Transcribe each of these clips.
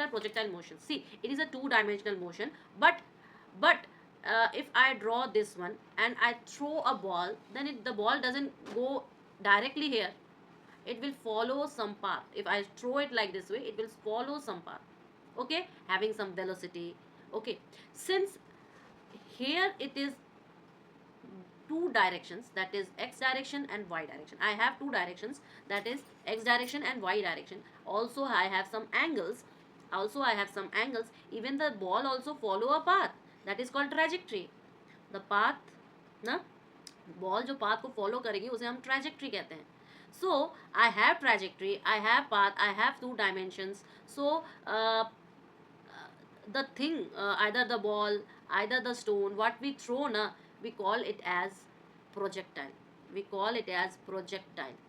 are projectile motions. See, it is a two-dimensional motion, but if I draw this one and I throw a ball, then the ball doesn't go directly here. It will follow some path. If I throw it like this way, it will follow some path. Okay, having some velocity. Okay, since here it is two directions, that is x direction and y direction. I have two directions, that is x direction and y direction. Also I have some angles. Even the ball also follow a path, that is called trajectory. The path ना, ball जो path को follow करेगी उसे हम trajectory कहते हैं. So I have trajectory, I have path, I have two dimensions. So the thing, either the ball, either the stone, what we throw na, we call it as projectile.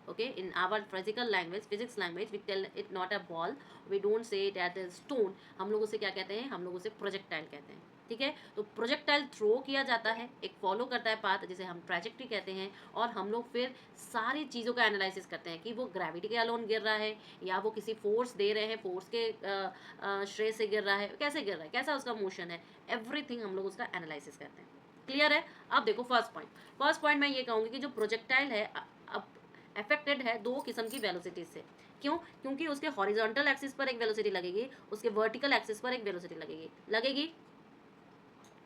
Okay, in our physics language we tell it not a ball, we don't say it as a stone. हम लोग उसे क्या कहते हैं, हम लोग उसे projectile कहते हैं. ठीक है, तो प्रोजेक्टाइल थ्रो किया जाता है, एक फॉलो करता है पाथ जिसे हम ट्रैजेक्ट्री कहते हैं, और हम लोग फिर सारी चीज़ों का एनालिसिस करते हैं कि वो ग्रेविटी के अलोन गिर रहा है या वो किसी फोर्स दे रहे हैं, फोर्स के श्रेय से गिर रहा है, कैसे गिर रहा है, कैसा उसका मोशन है, एवरीथिंग हम लोग उसका एनालिसिस करते हैं. क्लियर है. अब देखो फर्स्ट पॉइंट मैं ये कहूँगी कि जो प्रोजेक्टाइल है अब अफेक्टेड है दो किस्म की वेलोसिटी से. क्यों? क्योंकि उसके हॉरिजॉन्टल एक्सिस पर एक वेलोसिटी लगेगी, उसके वर्टिकल एक्सिस पर एक वेलोसिटी लगेगी.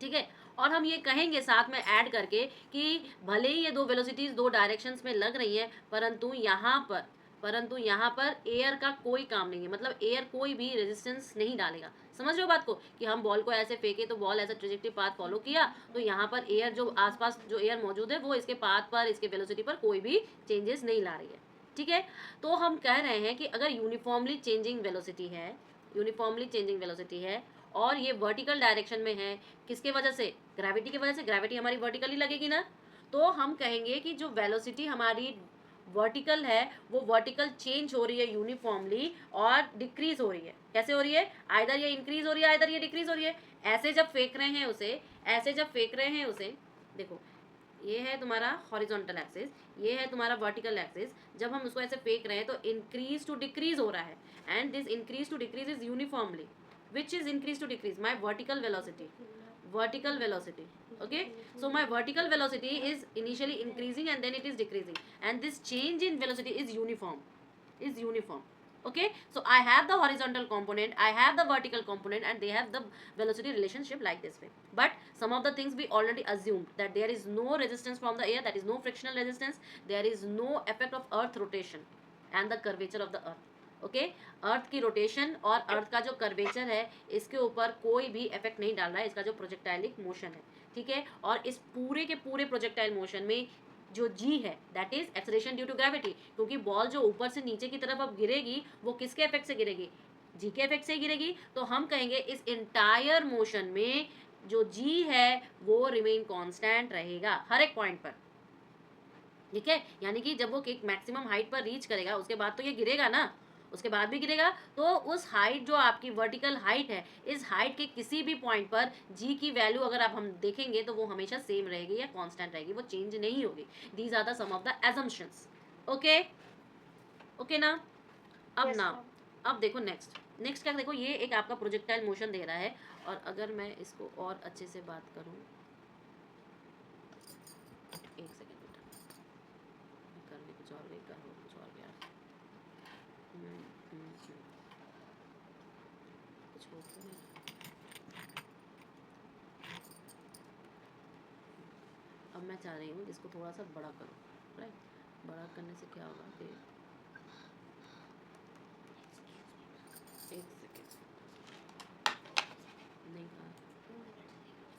ठीक है, और हम ये कहेंगे साथ में ऐड करके कि भले ही ये दो वेलोसिटीज दो डायरेक्शंस में लग रही है, परंतु यहाँ पर एयर का कोई काम नहीं है. मतलब एयर कोई भी रेजिस्टेंस नहीं डालेगा. समझ रहे हो बात को, कि हम बॉल को ऐसे फेंके तो बॉल ऐसा ट्रेजेक्टरी पाथ फॉलो किया, तो यहाँ पर एयर जो आसपास जो एयर मौजूद है वो इसके पाथ पर, इसके वेलोसिटी पर कोई भी चेंजेस नहीं ला रही है. ठीक है, तो हम कह रहे हैं कि अगर यूनिफॉर्मली चेंजिंग वेलोसिटी है और ये वर्टिकल डायरेक्शन में है, किसके वजह से, ग्रेविटी की वजह से, ग्रेविटी हमारी वर्टिकली लगेगी ना, तो हम कहेंगे कि जो वेलोसिटी हमारी वर्टिकल है वो वर्टिकल चेंज हो रही है यूनिफॉर्मली और डिक्रीज हो रही है. कैसे हो रही है, आइदर ये इंक्रीज हो रही है, आइदर ये डिक्रीज हो रही है. ऐसे जब फेंक रहे हैं उसे, देखो ये है तुम्हारा हॉरिजॉन्टल एक्सिस, ये है तुम्हारा वर्टिकल एक्सिस. जब हम उसको ऐसे फेंक रहे हैं तो इंक्रीज टू डिक्रीज हो रहा है, and this increase to decrease is uniformly. which is increase to decrease, my vertical velocity. Okay, so my vertical velocity is initially increasing and then it is decreasing, and this change in velocity is uniform. Okay, so I have the horizontal component, I have the vertical component, and they have the velocity relationship like this way. But some of the things we already assumed, that there is no resistance from the air, that is no frictional resistance, there is no effect of earth rotation and the curvature of the earth. Okay, earth की rotation और अर्थ का जो curvature है इसके ऊपर कोई भी effect नहीं डाल रहा है इसका जो प्रोजेक्टाइलिक मोशन है. ठीक है, और इस पूरे के पूरे प्रोजेक्टाइल मोशन में जो जी है that is acceleration due to gravity, क्योंकि बॉल जो ऊपर से नीचे की तरफ अब गिरेगी वो किसके इफेक्ट से गिरेगी, जी के इफेक्ट से गिरेगी. तो हम कहेंगे इस इंटायर मोशन में जो जी है वो रिमेन कांस्टेंट रहेगा हर एक पॉइंट पर. ठीक है, यानी कि जब वो एक मैक्सिमम हाइट पर रीच करेगा उसके बाद तो ये गिरेगा ना, उसके बाद भी गिरेगा, तो उस हाइट जो आपकी वर्टिकल हाइट है, इस हाइट के किसी भी पॉइंट पर जी की वैल्यू अगर आप हम देखेंगे तो वो हमेशा सेम रहेगी या कांस्टेंट रहेगी, वो चेंज नहीं होगी. These are the some of the assumptions. Okay ना. अब देखो नेक्स्ट क्या देखो, ये एक आपका प्रोजेक्टाइल मोशन दे रहा है, और अगर मैं इसको और अच्छे से बात करूँ, एक सेकेंड बेटा, करने कुछ और वेट करो, कुछ और क्या कुछ हो तो नहीं. अब मैं चाह रही हूँ इसको थोड़ा सा बड़ा करो. राइट, बड़ा करने से क्या होगा कि एक सेकेंड नहीं कहा,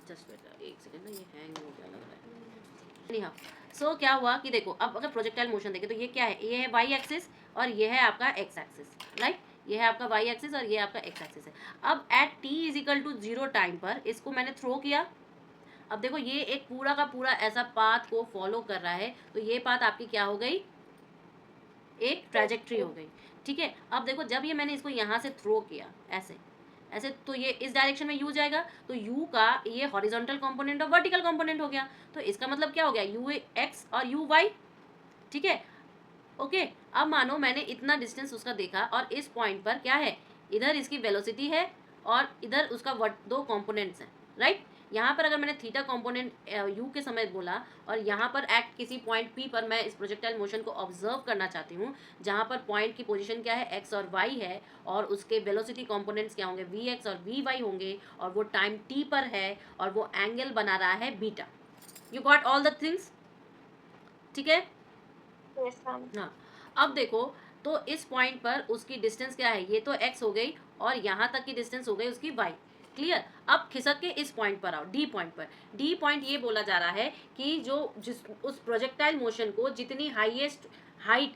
जस्ट बेटा एक सेकेंड ना, ये हैंग हो गया लग रहा है. नहीं हाँ, सो क्या हुआ कि देखो अब अगर प्रोजेक्टाइल मोशन देखें तो ये क्या है, ये है वाई एक्सिस और ये है आपका एक्स एक्सिस. राइट, ये है आपका वाई एक्सिस और ये आपका एक्स एक्सिस है. अब at T is equal to 0 time पर इसको मैंने थ्रो किया. अब देखो ये एक पूरा का पूरा ऐसा पाथ को फॉलो कर रहा है, तो ये पाथ आपकी क्या हो गई, एक ट्रैजेक्टरी हो गई. ठीक है, अब देखो जब ये मैंने इसको यहाँ से थ्रो किया ऐसे, तो ये इस डायरेक्शन में u जाएगा, तो u का ये हॉरिजॉन्टल कंपोनेंट और वर्टिकल कंपोनेंट हो गया. तो इसका मतलब क्या हो गया, u x और u y. ठीक है, ओके. अब मानो मैंने इतना डिस्टेंस उसका देखा और इस पॉइंट पर क्या है, इधर इसकी वेलोसिटी है और इधर उसका दो कंपोनेंट्स हैं, राइट। यहाँ पर अगर मैंने थीटा कंपोनेंट यू के समय बोला और यहाँ पर एट किसी पॉइंट पी पर मैं इस प्रोजेक्टाइल मोशन को ऑब्जर्व करना चाहती हूँ, जहाँ पर पॉइंट की पोजीशन क्या है, एक्स और वाई है, और उसके वेलोसिटी कंपोनेंट्स क्या होंगे, वी एक्स और वी वाई होंगे, और वो टाइम टी पर है और वो एंगल बना रहा है beta. You got all the things, ठीक है। Yes, ma'am. हाँ, अब देखो, तो इस पॉइंट पर उसकी डिस्टेंस क्या है, ये तो x हो गई और यहाँ तक की डिस्टेंस हो गई उसकी y। क्लियर। अब खिसक के इस पॉइंट पर आओ, डी पॉइंट पर। डी पॉइंट ये बोला जा रहा है कि जिस उस प्रोजेक्टाइल मोशन को जितनी हाईएस्ट हाइट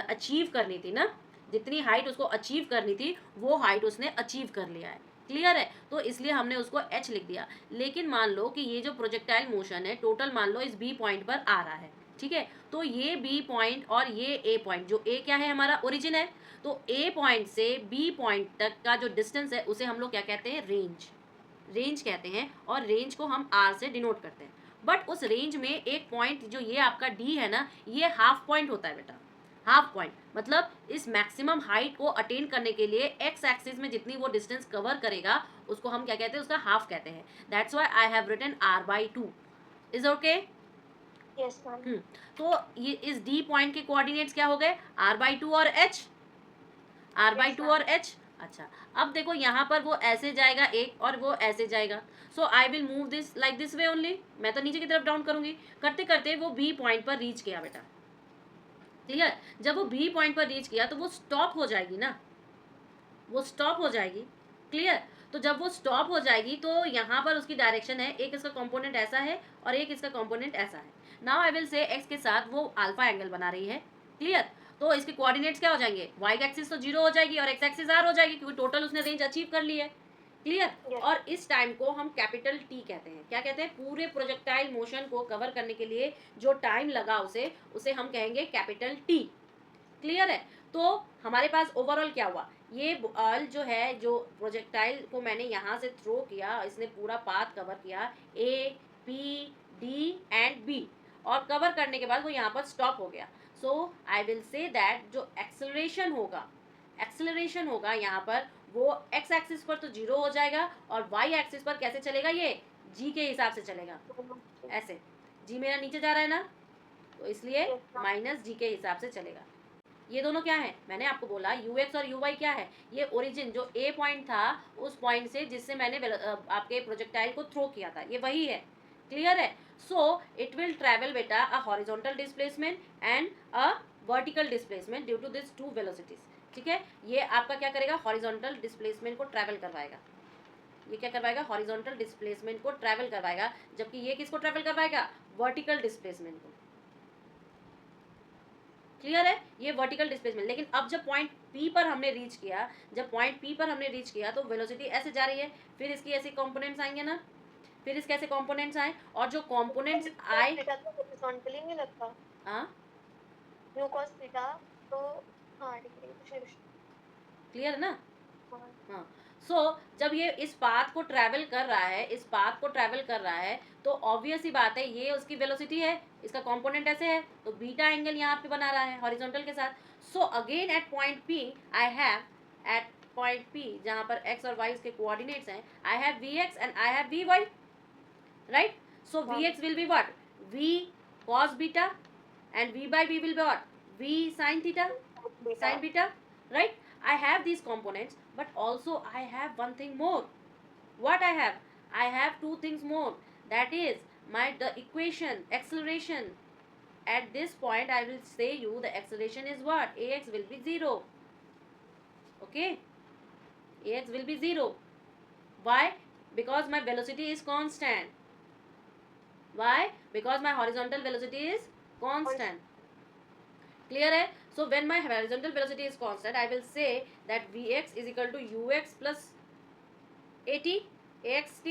अचीव करनी थी ना, जितनी हाइट उसको अचीव करनी थी वो हाइट उसने अचीव कर लिया है। क्लियर है, तो इसलिए हमने उसको h लिख दिया। लेकिन मान लो कि ये जो प्रोजेक्टाइल मोशन है टोटल मान लो इस बी पॉइंट पर आ रहा है, ठीक है। तो ये बी पॉइंट और ये ए पॉइंट, जो ए क्या है हमारा ओरिजिन है, तो ए पॉइंट से बी पॉइंट तक का जो डिस्टेंस है उसे हम लोग क्या कहते हैं, रेंज। रेंज कहते हैं, और रेंज को हम आर से डिनोट करते हैं। बट उस रेंज में एक पॉइंट जो ये आपका डी है ना, ये हाफ पॉइंट होता है बेटा। हाफ पॉइंट मतलब इस मैक्सिमम हाइट को अटेन करने के लिए एक्स एक्सिस में जितनी वो डिस्टेंस कवर करेगा उसको हम क्या कहते हैं, उसका हाफ कहते हैं। That's why I have written r/2। Is okay? Yes, ma'am. तो ये इस डी पॉइंट के कोऑर्डिनेट्स क्या हो गए, r/2 और h, r/2 ma'am. और h। अच्छा, अब देखो यहाँ पर वो ऐसे जाएगा एक और वो ऐसे जाएगा, so I will move this like this way only. मैं तो नीचे की तरफ डाउन करूंगी। करते करते वो बी पॉइंट पर रीच किया बेटा। क्लियर। जब वो बी पॉइंट पर रीच किया तो वो स्टॉप हो जाएगी ना, वो स्टॉप हो जाएगी। क्लियर। तो जब वो स्टॉप हो जाएगी तो यहाँ पर उसकी डायरेक्शन है, एक इसका कंपोनेंट ऐसा है और एक इसका कंपोनेंट ऐसा है। नाउ आई विल से एक्स के साथ वो अल्फा एंगल बना रही है। क्लियर। तो इसके कोऑर्डिनेट्स क्या हो जाएंगे, वाई एक्सिस तो 0 हो जाएगी और एक्स एक्सिस आर हो जाएगी, क्योंकि टोटल उसने रेंज अचीव कर ली है। क्लियर। Yes. और इस टाइम को हम कैपिटल टी कहते हैं। क्या कहते हैं, पूरे प्रोजेक्टाइल मोशन को कवर करने के लिए जो टाइम लगा उसे हम कहेंगे कैपिटल टी। क्लियर है। तो हमारे पास ओवरऑल क्या हुआ, ये बॉल जो है, जो प्रोजेक्टाइल को मैंने यहाँ से थ्रो किया, इसने पूरा पाथ कवर किया, A P D and B, और कवर करने के बाद वो यहाँ पर स्टॉप हो गया। So I will say that जो एक्सेलरेशन होगा यहाँ पर, वो एक्स एक्सिस पर तो 0 हो जाएगा और वाई एक्सिस पर कैसे चलेगा, ये जी के हिसाब से चलेगा। ऐसे जी मेरा नीचे जा रहा है ना, तो इसलिए Yes, ma'am. माइनस जी के हिसाब से चलेगा। ये दोनों क्या है, मैंने आपको बोला यू एक्स और यू वाई क्या है, ये ओरिजिन जो ए पॉइंट था उस पॉइंट से जिससे मैंने आपके प्रोजेक्टाइल को थ्रो किया था, ये वही है। क्लियर है। सो इट विल ट्रैवल बेटा a horizontal displacement and a vertical displacement due to this two velocities. ठीक है, ये आपका क्या करेगा, हॉरिजॉन्टल डिस्प्लेसमेंट को ट्रैवल करवाएगा। ये क्या करवाएगा, हॉरिजॉन्टल डिस्प्लेसमेंट को ट्रैवल करवाएगा, जबकि ये किसको ट्रैवल करवाएगा, वर्टिकल डिस्प्लेसमेंट को। क्लियर है, ये वर्टिकल डिस्प्लेसमेंट। लेकिन अब जब पॉइंट पी पर हमने रीच किया, तो वेलोसिटी ऐसे जा रही है, फिर इसकी ऐसे कंपोनेंट्स आएंगे ना, फिर इसके ऐसे कंपोनेंट्स आए, और जो कंपोनेंट्स आए, थीटा तो हॉरिजॉन्टली नहीं लगता, हाँ न्यू कॉस थीटा तो हाँ ठीक है, कुछ क्लियर है ना। हाँ हाँ, सो जब ये इस पाथ को ट्रैवल कर रहा है, तो ऑब्वियस ही बात है ये उसकी वेलोसिटी है, इसका कंपोनेंट ऐसे है, तो बीटा एंगल यहाँ पे बना रहा है हॉरिजॉन्टल के साथ। So again at point P I have, at point P जहाँ पर एक्स और वाई इसके कोऑर्डिनेट्स हैं, I have V X and I have V Y, right. So V X will be what, V cos बीटा, and v by v will be what, v sin theta, sin beta, right. I have these components, but also I have one thing more. What I have, I have two things more, that is the equation acceleration. At this point I will say you the acceleration is what, ax will be 0. Okay, ax will be 0. Why? Because my velocity is constant. Why? Because my horizontal velocity is constant. Clear है. So when my horizontal velocity is constant, I will say that vx is equal to ux plus at axt,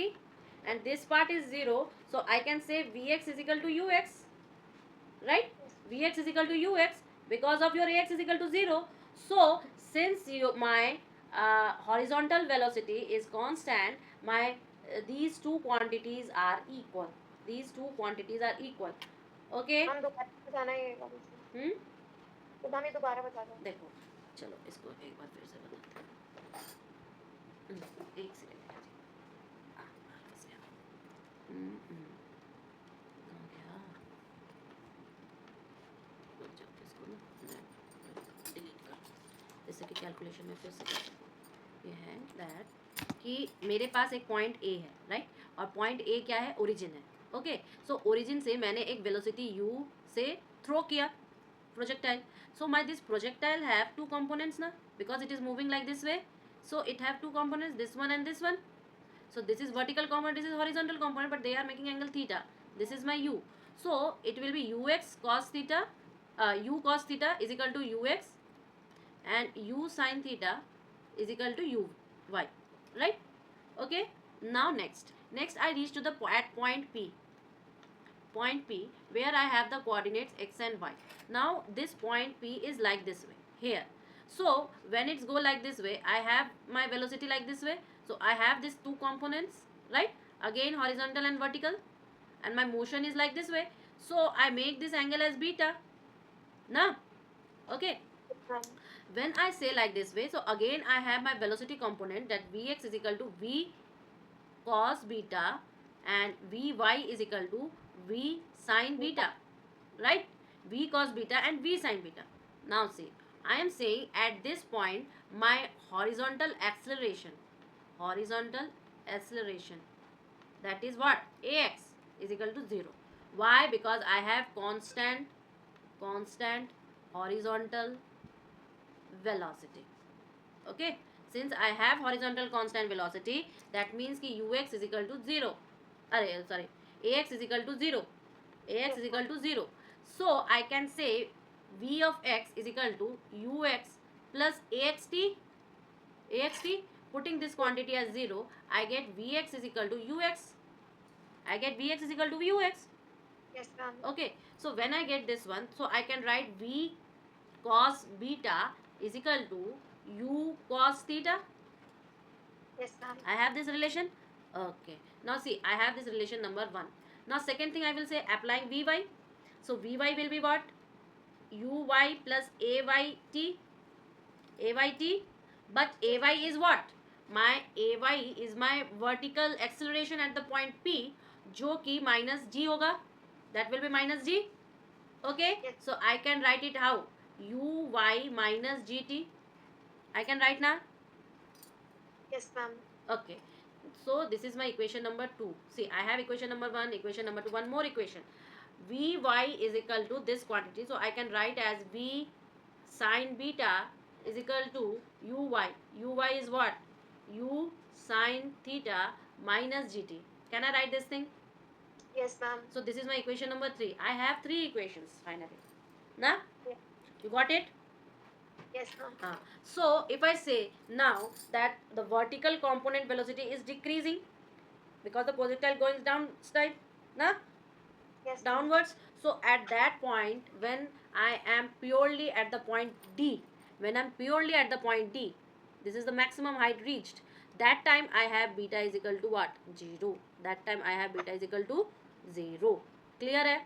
and this part is 0, so I can say vx is equal to ux, right. Vx is equal to ux because of your ax is equal to 0. So since my horizontal velocity is constant, my these two quantities are equal. Okay. हम दोबारा बताना है ये वाली, तो हमें दोबारा बता दो। देखो, चलो इसको एक बार फिर से बताते हैं। एक सेकेंड कहाँ गया, रुक जाओ, इसको ना डिलीट कर, जैसे कि कैलकुलेशन में फिर से कर सकूं। ये है दैट कि मेरे पास एक पॉइंट ए है, राइट, और पॉइंट ए क्या है, ओरिजिन है। ओके, सो ओरिजिन से मैंने एक वेलोसिटी u से थ्रो किया projectile. So my this projectile have two components na, because it is moving like this way. So it have two components, this one and this one. So this is vertical component, this is horizontal component, but they are making angle theta. This is my u. So it will be ux cos theta, u cos theta is equal to ux, and u sin theta is equal to uy, right? Okay. Now next I reach to the at point P. Point P where I have the coordinates x and y. Now this point P is like this way here. So when it's go like this way, I have my velocity like this way. So I have these two components, right? Again horizontal and vertical, and my motion is like this way. So I make this angle as beta. Now, okay. When I say like this way, so again I have my velocity component, that Vx is equal to V cos beta and Vy is equal to V sin beta, right? V cos beta and V sin beta. Now see, I am saying at this point my horizontal acceleration, that is what, ax is equal to 0. Why? Because I have constant horizontal velocity. Okay, since I have horizontal constant velocity, that means ki ux is equal to 0. Sorry, ax is equal to 0. Ax is equal to 0. So I can say v of x is equal to ux plus axt. Putting this quantity as 0, I get vx is equal to ux. Yes, ma'am. Okay, so when I get this one, so I can write v cos beta is equal to u cos theta. Yes, ma'am. I have this relation. Okay, now see, I have this relation number 1. Now second thing I will say, applying Vy. So Vy will be what? Uy plus Ayt. But Ay is what? My Ay is my vertical acceleration at the point P, जो कि minus g होगा. That will be minus g. Okay, Yes. so I can write it how? Uy minus gt. I can write now. Yes, ma'am. Okay, so this is my equation number 2. See, I have equation number 1, equation number 2, one more equation. Vy is equal to this quantity, so I can write as V sin beta is equal to Uy. Uy is what? U sin theta minus gt. Can I write this thing? Yes, ma'am. So this is my equation number 3. I have 3 equations finally. Now, Yeah. you got it? Yes, ma'am. So if I say now that the vertical component velocity is decreasing because the projectile going down side, na? Yes, ma'am. Downwards. So at that point, when I am purely at the point D, this is the maximum height reached. That time I have beta is equal to what? 0. That time I have beta is equal to 0. Clear hai?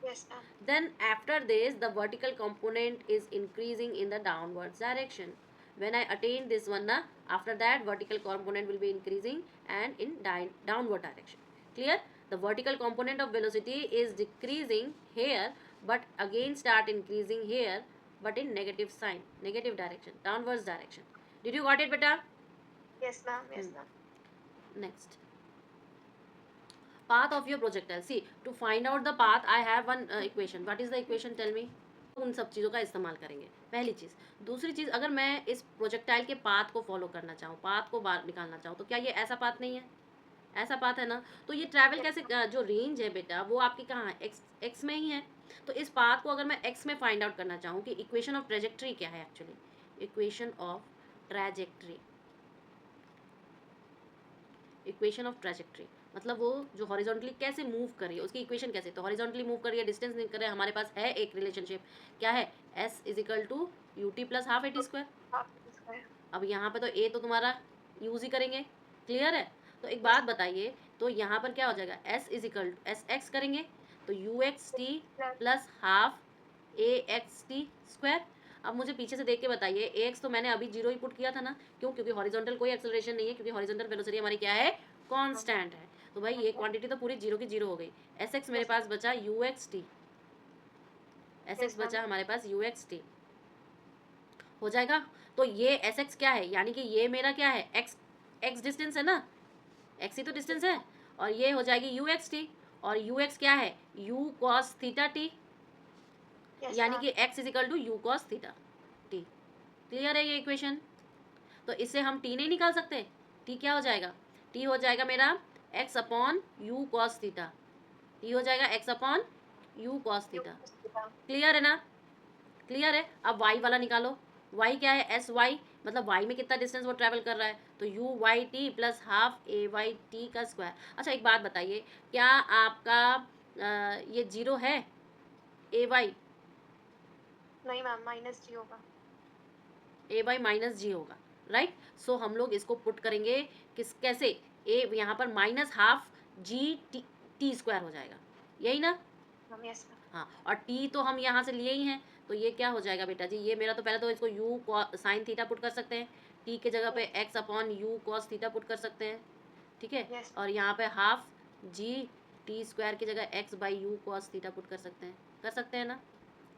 Yes, ma'am. Then after this, the vertical component is increasing in the downwards direction. When I attain this one, na, after that vertical component will be increasing and in downward direction. Clear? The vertical component of velocity is decreasing here, but again start increasing here, but in negative sign, negative direction, downwards direction. Did you got it, beta? Yes, ma'am. Yes, ma'am. Next, path of your projectile. See, to find out the path, I have one equation. What is the equation? Tell me. उन सब चीज़ों का इस्तेमाल करेंगे, पहली चीज़. दूसरी चीज़, अगर मैं इस प्रोजेक्टाइल के पाथ को फॉलो करना चाहूँ, पाथ को बाहर निकालना चाहूँ, तो क्या ये ऐसा पाथ नहीं है? ऐसा पाथ है ना. तो ये ट्रैवल कैसे, जो रेंज है बेटा वो आपकी कहाँ है? एक्स में ही है. तो इस पाथ को अगर मैं एक्स में फाइंड आउट करना चाहूँ कि इक्वेशन ऑफ ट्रेजेक्ट्री क्या है एक्चुअली, इक्वेशन ऑफ ट्रेजेक्ट्री मतलब वो जो हॉरिजॉन्टली कैसे मूव कर रही है, उसकी इक्वेशन कैसे. तो हॉरिजॉन्टली मूव कर रही है, डिस्टेंस नहीं कर रही है, हमारे पास है एक रिलेशनशिप, क्या है? S is equal to U T plus half A T square. अब यहाँ पे तो ए तो तुम्हारा यूज ही करेंगे. क्लियर है? तो एक बात बताइए, तो यहाँ पर क्या हो जाएगा? S is equal to S X करेंगे तो U X T plus half A X T square. अब मुझे पीछे से देख के बताइए, ax तो मैंने अभी 0 ही पुट किया था ना, क्यों? क्योंकि हॉरिजॉन्टल कोई एक्सेलरेशन नहीं है, क्योंकि हॉरिजॉन्टल वेलोसिटी हमारी क्या है, कांस्टेंट है। तो भाई ये क्वांटिटी तो पूरी 0 की 0 हो गई। sx मेरे पास बचा uxt, sx बचा हमारे पास uxt, हो जाएगा। तो ये sx क्या है, यानी कि ये मेरा क्या है, x डिस्टेंस है ना, x ही तो डिस्टेंस है, और ये हो जाएगी uxt, और ux क्या है, u cos theta t, Yes, यानी ma'am. कि x is equal to you cos theta T. Clear है ये इक्वेशन? तो इससे हम t नहीं निकाल सकते, t क्या हो जाएगा, t हो जाएगा मेरा x upon you cos theta, t हो जाएगा x upon you cos You theta. cos theta. Clear है ना? क्लियर है। अब y वाला निकालो, y क्या है, एस वाई, मतलब y में कितना डिस्टेंस वो ट्रैवल कर रहा है, तो u y t plus half a y t का स्क्वायर। अच्छा एक बात बताइए, क्या आपका ये 0 है, ए वाई, नहीं मैम, माइनस जी होगा. ए वाई माइनस जी होगा, राइट? सो हम लोग इसको पुट करेंगे कैसे, ए यहाँ पर minus half G T square हो जाएगा, यही ना? Ma'am yes ma'am. हाँ, और टी तो हम यहाँ से लिए ही हैं, तो ये क्या हो जाएगा बेटा जी, ये मेरा तो पहले तो इसको यू साइन थीटा पुट कर सकते हैं, टी के जगह पे x upon you cos theta put कर सकते हैं, ठीक है? Yes. और यहाँ पे हाफ जी टी स्क्वायर की जगह x by you cos theta put कर सकते हैं ना,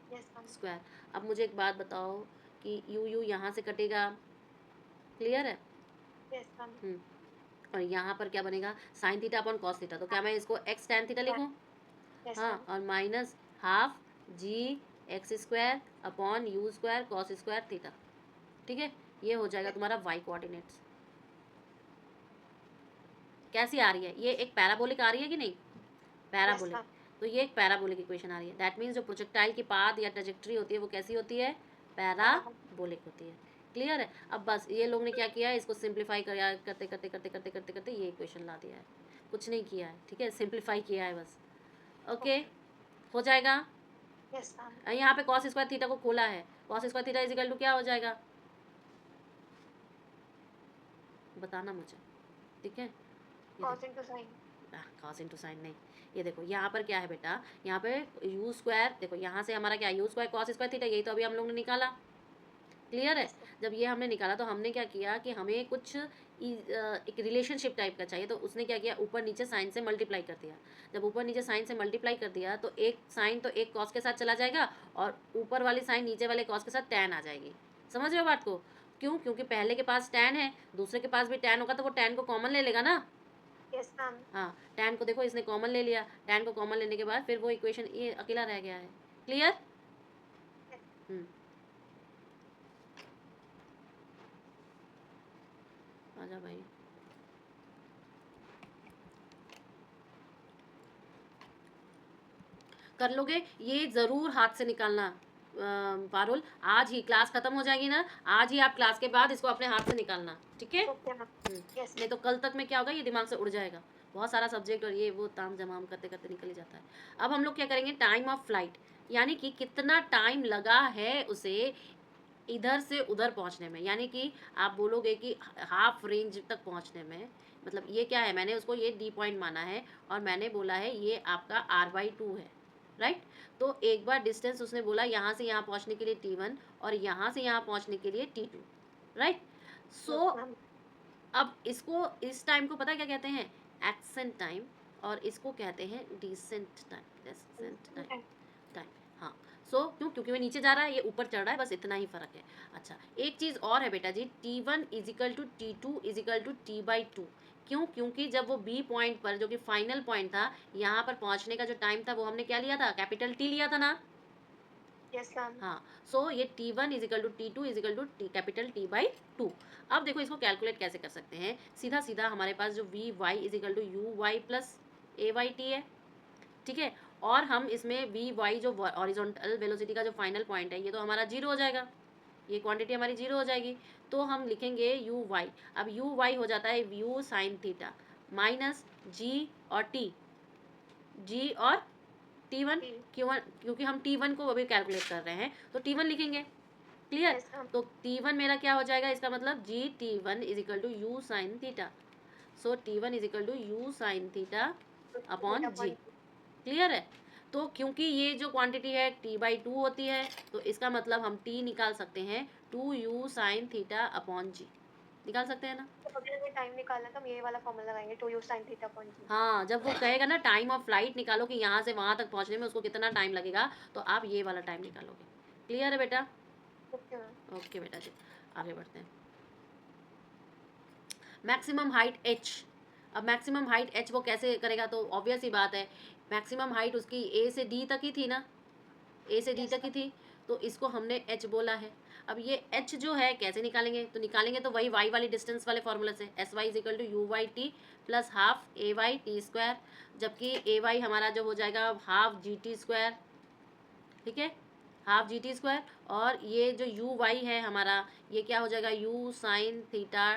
Yes मैम. स्क्वायर। अब मुझे एक बात बताओ कि यू यहाँ से कटेगा, क्लियर है? Yes ma'am. और यहाँ पर क्या बनेगा, sine theta upon cos theta, तो क्या मैं इसको एक्स टैन थीटा लिखूँ? Yes हाँ, मैम. और minus half g x square upon u square cos square theta, ठीक है? ये हो जाएगा तुम्हारा वाई कोऑर्डिनेट्स। कैसी आ रही है ये, एक पैराबोलिक आ रही है कि नहीं, पैराबोलिक। ma'am. तो ये एक पैराबोलिक इक्वेशन आ रही है, दैट मीन्स जो प्रोजेक्टाइल की पाथ या ट्रेजेक्ट्री होती है वो कैसी होती है, पैराबोलिक होती है। क्लियर है? अब बस ये लोग ने क्या किया है, इसको सिंप्लीफाई करते करते करते करते करते करते ये इक्वेशन ला दिया है, कुछ नहीं किया है, ठीक है, सिंप्लीफाई किया है बस। ओके, हो जाएगा। Yes ma'am. यहाँ पे कॉस स्क्वायर थीटा को खोला है, cos square theta is equal to क्या हो जाएगा, बताना मुझे, ठीक है? Cos into sin. Cos into sine नहीं, ये देखो यहाँ पर क्या है बेटा, यहाँ पे यू स्क्वायर, देखो यहाँ से हमारा क्या, you square cos square theta, यही तो अभी हम लोग ने निकाला। क्लियर है? Yes, ma'am. जब ये हमने निकाला तो हमने क्या किया कि हमें कुछ एक रिलेशनशिप टाइप का चाहिए, तो उसने क्या किया, ऊपर नीचे साइन से मल्टीप्लाई कर दिया। जब ऊपर नीचे साइन से मल्टीप्लाई कर दिया तो एक साइन तो एक कॉस के साथ चला जाएगा, और ऊपर वाली साइन नीचे वाले कॉस के साथ टैन आ जाएगी। समझ रहे हो बात को? क्यों? क्योंकि पहले के पास टैन है, दूसरे के पास भी टैन होगा, तो वो टैन को कॉमन ले लेगा ना। Yes ma'am. हाँ, टैन को देखो इसने कॉमन ले लिया, टैन को कॉमन लेने के बाद फिर वो इक्वेशन ये अकेला रह गया है। क्लियर? आजा भाई। कर लोगे ये, ज़रूर हाथ से निकालना पारुल, आज ही क्लास ख़त्म हो जाएगी ना, आज ही आप क्लास के बाद इसको अपने हाथ से निकालना, ठीक है? Okay ma'am. Yes. नहीं तो कल तक में क्या होगा, ये दिमाग से उड़ जाएगा, बहुत सारा सब्जेक्ट और ये वो ताम जमाम करते करते निकल ही जाता है। अब हम लोग क्या करेंगे, टाइम ऑफ फ्लाइट, यानी कि कितना टाइम लगा है उसे इधर से उधर पहुंचने में, यानी कि आप बोलोगे कि हाफ रेंज तक पहुंचने में, मतलब ये क्या है, मैंने उसको ये डी पॉइंट माना है और मैंने बोला है ये आपका r/2 है, राइट? तो एक बार डिस्टेंस उसने बोला यहाँ से यहाँ पहुंचने के लिए t1 और यहाँ से यहाँ पहुंचने के लिए t2, राइट? सो Yes, ma'am. अब इसको, इस टाइम को पता क्या कहते हैं, एक्सेंट टाइम, और इसको कहते हैं डिसेंट टाइम, टाइम। हाँ, सो क्यों? क्योंकि वो नीचे जा रहा है, ये ऊपर चढ़ रहा है, बस इतना ही फर्क है। अच्छा, एक चीज़ और है बेटा जी, t1 is equal to t2 is equal to t/2। क्यों? क्योंकि जब वो बी पॉइंट पर, जो कि फाइनल पॉइंट था, यहाँ पर पहुँचने का जो टाइम था वो हमने क्या लिया था, कैपिटल टी लिया था ना। Yes ma'am. हाँ, सो ये t1 is equal to t2 is equal to capital t/2। अब देखो इसको कैलकुलेट कैसे कर सकते हैं, सीधा सीधा हमारे पास जो v y is equal to u y plus a y t है, ठीक है? और हम इसमें वी वाई जो हॉरिजॉन्टल वेलोसिटी का जो फाइनल पॉइंट है, ये तो हमारा 0 हो जाएगा, ये क्वांटिटी हमारी 0 हो जाएगी, तो हम लिखेंगे यू वाई। अब यू वाई हो जाता है यू साइन थीटा माइनस जी और टी, जी और t1, क्योंकि हम t1 को अभी कैलकुलेट कर रहे हैं तो t1 लिखेंगे। क्लियर? Yes, ma'am. तो t1 मेरा क्या हो जाएगा, इसका मतलब g t1 is equal to u sine theta, so t1 is equal to u sine theta upon g. Clear है? तो तो क्योंकि ये जो क्वांटिटी है t/2 होती है, तो इसका मतलब हम t निकाल सकते हैं 2u sin theta upon g, निकाल सकते हैं ना। तो अगर हमें टाइम निकालना तो हम ये वाला फॉर्मूला लगाएंगे 2u sin theta upon g। हाँ, जब वो कहेगा ना टाइम ऑफ फ्लाइट निकालो कि यहाँ से वहाँ तक पहुँचने में उसको कितना टाइम लगेगा, तो आप ये वाला टाइम निकालोगे। क्लियर है बेटा? Okay ma'am. ओके बेटा जी, आगे बढ़ते हैं। मैक्सिमम हाइट h, अब मैक्सिमम हाइट h वो कैसे करेगा, तो ऑब्वियस ही बात है, मैक्सिमम हाइट उसकी a से d तक ही थी ना, a से d Yes, तक ही थी, तो इसको हमने h बोला है। अब ये h जो है कैसे निकालेंगे, तो निकालेंगे तो वही y वाली डिस्टेंस वाले फॉर्मूला से, sy is equal to u y t plus half a y t square, जबकि ए वाई हमारा जो हो जाएगा हाफ जी टी स्क्वायर, ठीक है, हाफ जी टी स्क्वायर, और ये जो यू वाई है हमारा, ये क्या हो जाएगा यू साइन थीटा।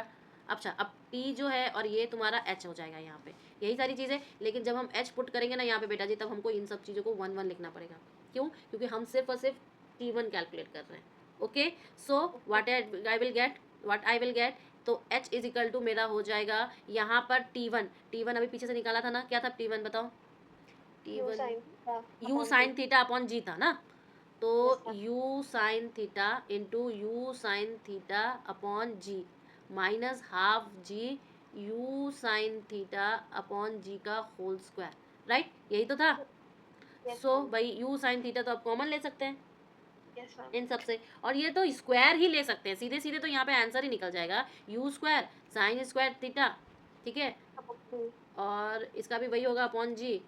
अच्छा, अब टी जो है और ये तुम्हारा एच हो जाएगा यहाँ पे, यही सारी चीज़ें। लेकिन जब हम एच पुट करेंगे ना यहाँ पे बेटा जी, तब हमको इन सब चीज़ों को 1 1 लिखना पड़ेगा। क्यों? क्योंकि हम सिर्फ और सिर्फ T1 कैलकुलेट कर रहे हैं। Okay, so what I will get, तो H इज इक्वल टू मेरा हो जाएगा यहाँ पर T1 अभी पीछे से निकाला था ना, क्या था T1 बताओ? u T1 sin theta u upon sine g। Theta upon g था ना, तो yes ma'am. U sine theta into u sine theta upon g minus half g u sine theta upon g का whole square, right, यही तो था। Yes so ma'am. भाई u sine theta तो आप कॉमन ले सकते हैं यस मैम। इन सब से, और ये तो स्क्वायर ही ले सकते हैं सीधे सीधे, तो यहाँ पे आंसर ही निकल जाएगा you square sine square theta, ठीक है, अपॉन g। और इसका भी वही होगा अपॉन जी,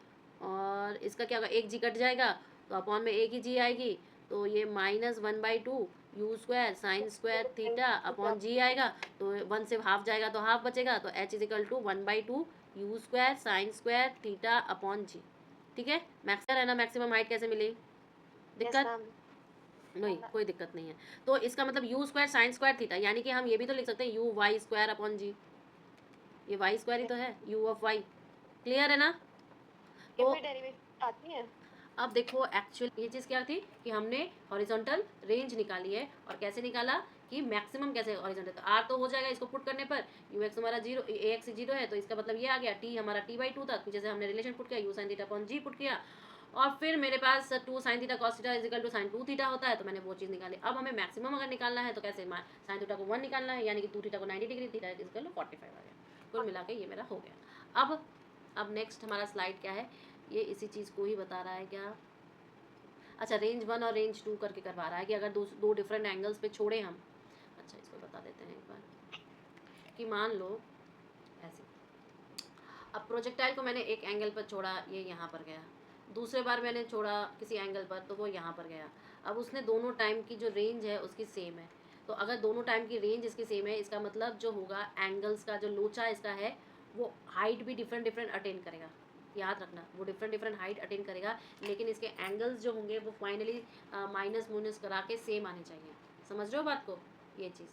और इसका क्या होगा, एक जी कट जाएगा तो अपॉन में एक ही जी आएगी, तो ये -1/2 u square sine square theta upon g आएगा, तो 1 से हाफ जाएगा तो हाफ बचेगा, तो h is equal to 1/2 u square sine square theta upon g, ठीक है। मैक्सिमम है ना, मैक्सिमम हाइट कैसे मिली, यस दिक्कत मैम। नहीं, कोई दिक्कत नहीं है। तो इसका मतलब you square sine square theta, यानी कि हम ये भी तो लिख सकते हैं यू वाई स्क्वायर अपॉन जी, ये वाई स्क्वायर ही तो है, यू ऑफ वाई। क्लियर है ना? ये तो भी डेरिवेशन आती है। अब देखो एक्चुअल ये चीज़ क्या थी कि हमने हॉरिजॉन्टल रेंज निकाली है, और कैसे निकाला कि मैक्सिमम कैसे हॉरिजॉन्टल, तो आर तो हो जाएगा इसको पुट करने पर, यू एक्स हमारा जीरो, ए एक्स जीरो है, तो इसका मतलब ये आ गया टी हमारा t/2 था, पीछे से हमने रिलेशन पुट किया u sine theta upon g put किया, और फिर मेरे पास 2 sine theta cos theta is equal to sine 2 theta होता है, तो मैंने वो चीज़ निकाली। अब हमें मैक्सिमम अगर निकालना है तो कैसे, साइन थीटा को 1 निकालना है, यानी कि 2 थीटा को 90 degree, theta is equal to 45 आ गया, कुल मिला के ये मेरा हो गया। अब नेक्स्ट हमारा स्लाइड क्या है, ये इसी चीज़ को ही बता रहा है क्या, अच्छा रेंज 1 और रेंज 2 करके करवा रहा है कि अगर दो डिफरेंट एंगल्स पे छोड़े हम, अच्छा इसको बता देते हैं एक बार, कि मान लो ऐसे, अब प्रोजेक्टाइल को मैंने एक एंगल पर छोड़ा, ये यहाँ पर गया, दूसरे बार मैंने छोड़ा किसी एंगल पर तो वो यहाँ पर गया, अब उसने दोनों टाइम की जो रेंज है उसकी सेम है, तो अगर दोनों टाइम की रेंज इसकी सेम है, इसका मतलब जो होगा एंगल्स का जो लोचा इसका है, वो हाइट भी डिफरेंट डिफरेंट अटेन करेगा, याद रखना, वो डिफरेंट डिफरेंट हाइट अटेन करेगा, लेकिन इसके एंगल्स जो होंगे वो फाइनली माइनस माइनस करा के सेम आने चाहिए। समझ रहे हो बात को, ये चीज़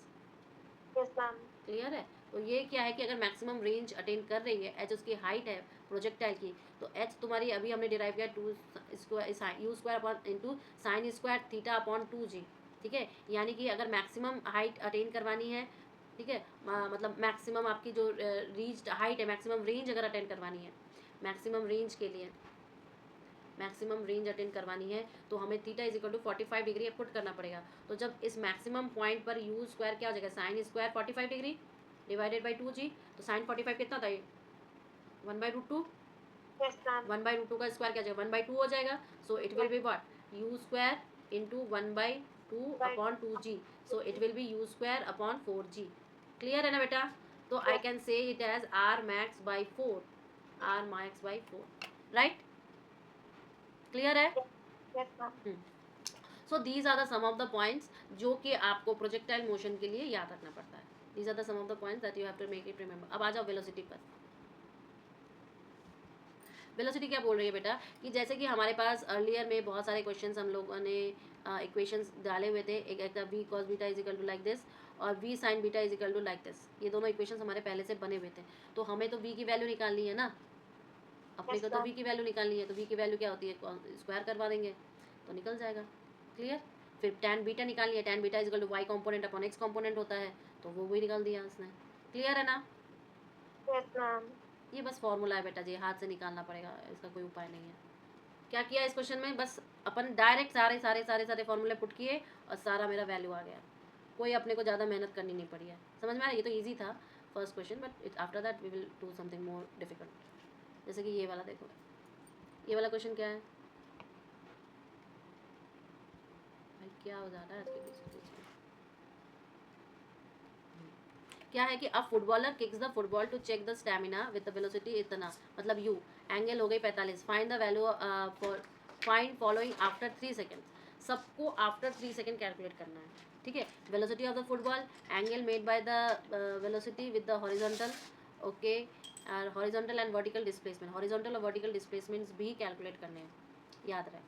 यस मैम। क्लियर है? तो ये क्या है कि अगर मैक्सिमम रेंज अटेन कर रही है, एच उसकी हाइट है प्रोजेक्टाइल की, तो एच तुम्हारी अभी हमने डिराइव किया 2 square you square upon into sine square theta upon 2g, ठीक है, यानी कि अगर मैक्सिमम हाइट अटेन करवानी है, ठीक है, मतलब मैक्सिमम आपकी जो रीच्ड हाइट है, मैक्सिमम रेंज अगर अटेन करवानी है, मैक्सिमम रेंज के लिए मैक्सिमम रेंज अटेंड करवानी है, तो हमें theta is equal to 45 degree put करना पड़ेगा। तो जब इस मैक्सिमम पॉइंट पर यू स्क्वायर क्या हो जाएगा, sine square 45 degree divided by 2g, तो साइन 45 कितना था ये 1/√2, यस मैम। 1/√2 का स्क्वायर क्या हो जाएगा 1/2 हो जाएगा, so it will be what u square into 1/2 upon 2g, so it will be u square upon 4g। Clear है ना बेटा? तो I can say it as R max by 4, R max by 4, right, clear है? Yes ma'am. So these are the some of the points जो कि आपको projectile motion के लिए याद रखना पड़ता है। These are the some of the points that you have to make it remember. अब आ जाओ वेलोसिटी पर। वेलोसिटी क्या बोल रही है बेटा कि जैसे कि हमारे पास अर्लियर में बहुत सारे क्वेश्चंस हम लोगों ने इक्वेशंस डाले हुए थे, एक था v cos beta is equal to like this और v sine beta is equal to like this, ये दोनों इक्वेशंस हमारे पहले से बने हुए थे, तो हमें तो वी की वैल्यू निकालनी है ना, अपने को तो वी की वैल्यू निकालनी है, तो वी की वैल्यू क्या होती है, स्क्वायर करवा देंगे तो निकल जाएगा। क्लियर? फिर टैन बीटा निकालनी है, tan beta is equal to y component upon x component होता है, तो वो भी निकाल दिया उसने। क्लियर है ना? Yes ma'am. ये बस फॉर्मूला है बेटा जी, हाथ से निकालना पड़ेगा, इसका कोई उपाय नहीं है। क्या किया इस क्वेश्चन में, बस अपन डायरेक्ट सारे सारे सारे सारे फॉर्मूले पुट किए और सारा मेरा वैल्यू आ गया, कोई अपने को ज़्यादा मेहनत करनी नहीं पड़ी है। समझ में आ रहा है, ये तो ईजी था first question, but after that we will do something more difficult. जैसे कि ये वाला देखो, ये वाला क्वेश्चन क्या है भाई, क्या हो जा रहा है इसके बीच बीच में, क्या है कि a footballer kicks the football to check the stamina with the velocity इतना, मतलब यू, एंगल हो गई 45, find the value for find following after 3 second. सबको आफ्टर 3 सेकेंड कैलकुलेट करना है, ठीक है। Velocity of the football, angle made by the velocity with the horizontal, okay, और horizontal and vertical displacement, horizontal और vertical displacements भी calculate करने हैं, याद रहे।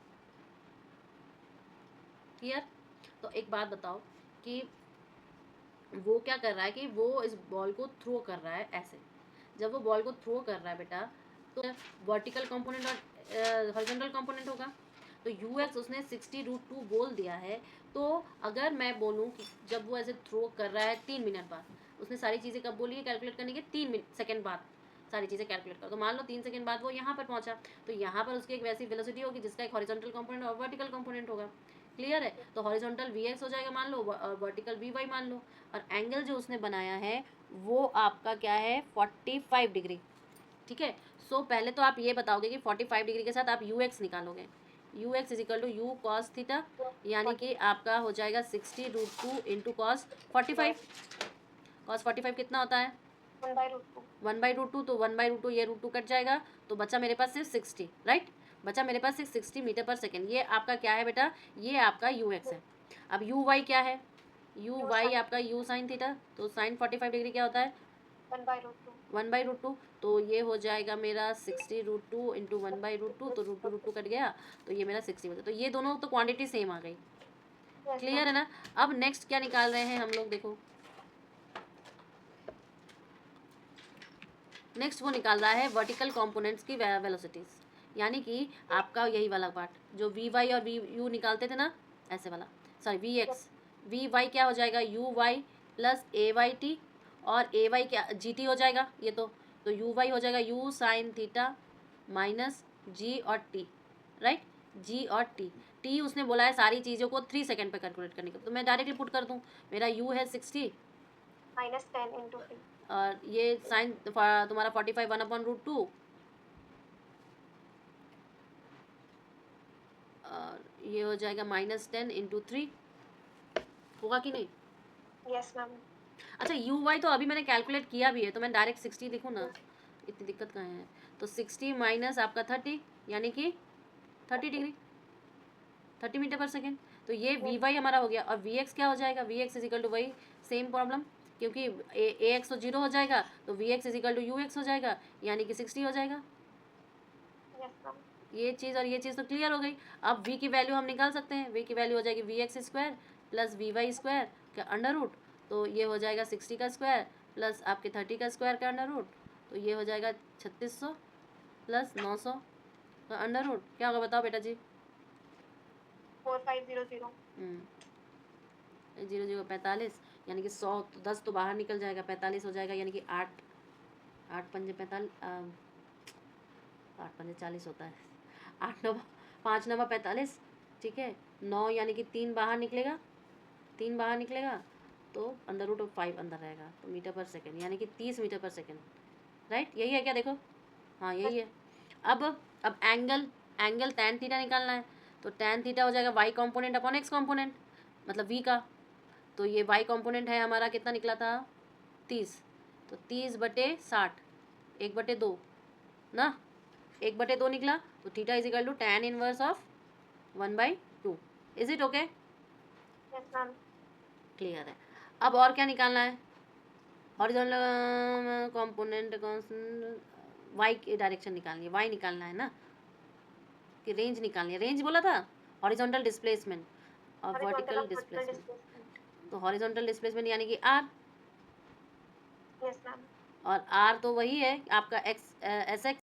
क्लियर। तो एक बात बताओ कि वो क्या कर रहा है कि वो इस बॉल को थ्रो कर रहा है ऐसे, जब वो बॉल को थ्रो कर रहा है बेटा, तो वर्टिकल कंपोनेंट और हॉरिजॉन्टल कंपोनेंट होगा। तो यू एक्स उसने 60√2 बोल दिया है। तो अगर मैं बोलूँ कि जब वो ऐसे थ्रो कर रहा है 3 मिनट बाद, उसने सारी चीज़ें कब बोली है कैलकुलेट करने के, 3 सेकेंड बाद सारी चीज़ें कैलकुलेट करो। तो मान लो 3 सेकेंड बाद वो यहाँ पर पहुँचा, तो यहाँ पर उसकी एक वैसी वेलोसिटी होगी जिसका एक हॉरिजॉन्टल कंपोनेंट और वर्टिकल कंपोनेंट होगा। क्लियर है। तो हॉरिजॉन्टल वी एक्स हो जाएगा मान लो, वर्टिकल वी वाई मान लो, और एंगल जो उसने बनाया है वो आपका क्या है 45 डिग्री, ठीक है। सो पहले तो आप ये बताओगे कि 45 डिग्री के साथ आप यू एक्स निकालोगे, u x is equal to you cos theta, यानी कि आपका हो जाएगा 60√2 इंटू कॉस 45। कॉस 45 कितना होता है 1/√2। 1/√2, तो 1/√2 ये √2 कट जाएगा, तो बचा मेरे पास सिर्फ 60, राइट। बचा मेरे पास सिर्फ 60 मीटर पर सेकेंड। ये आपका क्या है बेटा, ये आपका यू एक्स है। अब यू वाई क्या है, यू वाई आपका यू साइन थीटा, तो साइन 45 डिग्री क्या होता है 1/√2। 1/√2, तो ये हो जाएगा मेरा 60√2 इंटू 1/√2, तो √2 कट गया, तो ये मेरा 60 हो गया। तो ये दोनों तो क्वांटिटी सेम आ गई, क्लियर है ना। अब नेक्स्ट क्या निकाल रहे हैं हम लोग, देखो नेक्स्ट वो निकाल रहा है वर्टिकल कंपोनेंट्स की वेलोसिटीज, यानी कि आपका यही वाला पार्ट जो वी वाई और वी यू निकालते थे ना, ऐसे वाला, sorry v x, v y क्या हो जाएगा u y plus a y t, और ए वाई क्या जी टी हो जाएगा ये, तो यू वाई हो जाएगा यू साइन थीटा माइनस जी और टी, राइट, जी और टी। टी उसने बोला है सारी चीज़ों को 3 सेकेंड पे कैलकुलेट करने को, तो मैं डायरेक्टली पुट कर दूँ, मेरा यू है 60 -10 इंटू टी। और ये साइन तुम्हारा 45 1/√2, और ये हो जाएगा -10 इंटू 3, होगा कि नहीं। Yes ma'am. अच्छा यू वाई तो अभी मैंने कैलकुलेट किया भी है, तो मैं डायरेक्ट 60 लिखूँ ना, इतनी दिक्कत कहाँ है। तो 60 माइनस आपका 30, यानी कि 30 डिग्री, 30 मीटर पर सेकेंड। तो ये वी वाई हमारा हो गया, और वी एक्स क्या हो जाएगा, वी एक्स इजिकल टू वही सेम प्रॉब्लम, क्योंकि ए एक्स तो 0 हो जाएगा, तो v x is equal to u x हो जाएगा, यानी कि 60 हो जाएगा। Yes ma'am. ये चीज़ और ये चीज़ तो क्लियर हो गई। अब v की वैल्यू हम निकाल सकते हैं, v की वैल्यू हो जाएगी v x square plus v y square का अंडर रूट, तो ये हो जाएगा 60 का स्क्वायर प्लस आपके 30 का स्क्वायर का अंडर रूट, तो ये हो जाएगा 3600 प्लस 900 का अंडर रूट। क्या होगा बताओ बेटा जी। 4500। 0 45, यानी कि 100, तो 10 तो बाहर निकल जाएगा, 45 हो जाएगा, यानी कि 8 पंजे 45, 8 पंजे 40 होता है, 8 9 5 9 45, ठीक है। 9 यानी कि 3 बाहर निकलेगा, 3 बाहर निकलेगा, तो √5 अंदर रहेगा, तो मीटर पर सेकेंड, यानी कि 30 मीटर पर सेकेंड, राइट। यही है क्या, देखो हाँ यही है। अब एंगल tan थीटा निकालना है, तो tan थीटा हो जाएगा y component upon x component, मतलब वी का। तो ये वाई कॉम्पोनेंट है हमारा, कितना निकला था 30, तो 30/60, 1/2 ना, 1/2 निकला, तो theta is equal to tan inverse of 1/2। Is it okay, yes ma'am. Clear है। अब और क्या निकालना है, हॉरिजॉन्टल कंपोनेंट वाई की डायरेक्शन निकालनी है, वाई निकालना है ना, कि रेंज निकालनी है, रेंज बोला था, हॉरिजॉन्टल डिस्प्लेसमेंट और वर्टिकल डिस्प्लेसमेंट, तो हॉरिजॉन्टल डिस्प्लेसमेंट यानी कि आर, यस मैम। और आर तो वही है आपका एक्स एस एक्स